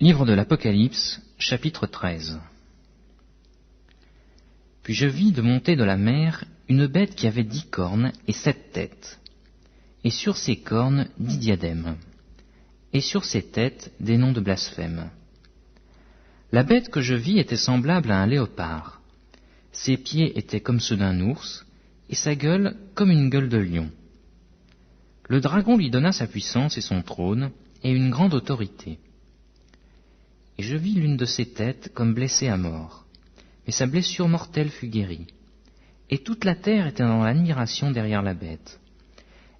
Livre de l'Apocalypse, chapitre 13. Puis je vis de monter de la mer une bête qui avait 10 cornes et 7 têtes, et sur ces cornes 10 diadèmes, et sur ces têtes des noms de blasphème. La bête que je vis était semblable à un léopard. Ses pieds étaient comme ceux d'un ours, et sa gueule comme une gueule de lion. Le dragon lui donna sa puissance et son trône, et une grande autorité. Et je vis l'une de ses têtes comme blessée à mort, mais sa blessure mortelle fut guérie. Et toute la terre était dans l'admiration derrière la bête.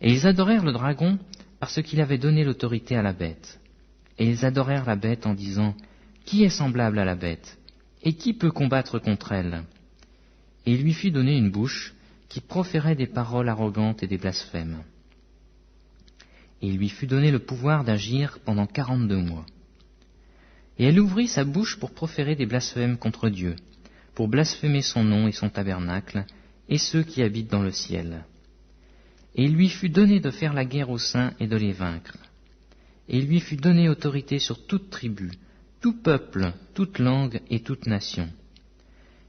Et ils adorèrent le dragon parce qu'il avait donné l'autorité à la bête. Et ils adorèrent la bête en disant, « Qui est semblable à la bête? Et qui peut combattre contre elle ?» Et il lui fut donné une bouche qui proférait des paroles arrogantes et des blasphèmes. Et il lui fut donné le pouvoir d'agir pendant 42 mois. Et elle ouvrit sa bouche pour proférer des blasphèmes contre Dieu, pour blasphémer son nom et son tabernacle, et ceux qui habitent dans le ciel. Et il lui fut donné de faire la guerre aux saints et de les vaincre. Et il lui fut donné autorité sur toute tribu, tout peuple, toute langue et toute nation.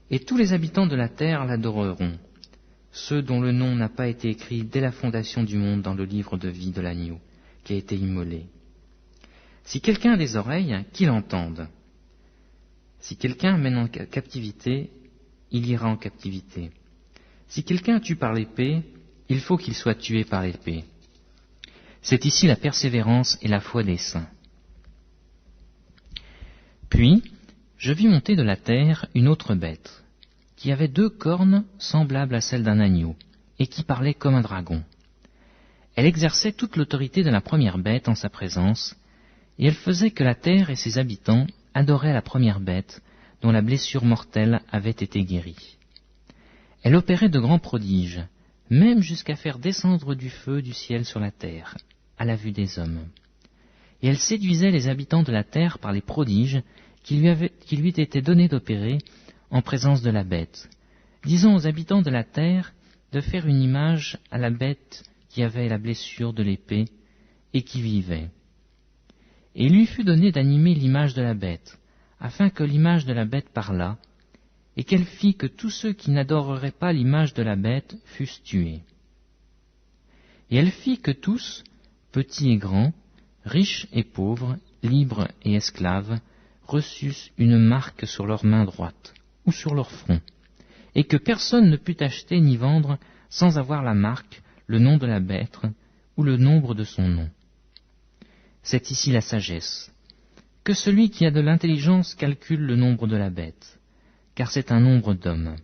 Et tous les habitants de la terre l'adoreront, ceux dont le nom n'a pas été écrit dès la fondation du monde dans le livre de vie de l'agneau, qui a été immolé. Si quelqu'un a des oreilles, qu'il entende. Si quelqu'un mène en captivité, il ira en captivité. Si quelqu'un tue par l'épée, il faut qu'il soit tué par l'épée. C'est ici la persévérance et la foi des saints. Puis, je vis monter de la terre une autre bête, qui avait 2 cornes semblables à celles d'un agneau, et qui parlait comme un dragon. Elle exerçait toute l'autorité de la première bête en sa présence, et elle faisait que la terre et ses habitants adoraient la première bête, dont la blessure mortelle avait été guérie. Elle opérait de grands prodiges, même jusqu'à faire descendre du feu du ciel sur la terre, à la vue des hommes. Et elle séduisait les habitants de la terre par les prodiges qui lui étaient donnés d'opérer en présence de la bête, disant aux habitants de la terre de faire une image à la bête qui avait la blessure de l'épée et qui vivait. Et il lui fut donné d'animer l'image de la bête, afin que l'image de la bête parlât, et qu'elle fit que tous ceux qui n'adoreraient pas l'image de la bête fussent tués. Et elle fit que tous, petits et grands, riches et pauvres, libres et esclaves, reçussent une marque sur leur main droite ou sur leur front, et que personne ne put acheter ni vendre sans avoir la marque, le nom de la bête ou le nombre de son nom. C'est ici la sagesse. Que celui qui a de l'intelligence calcule le nombre de la bête, car c'est un nombre d'hommes,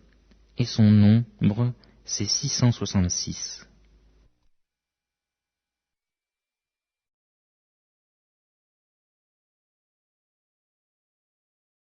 et son nombre, c'est 666.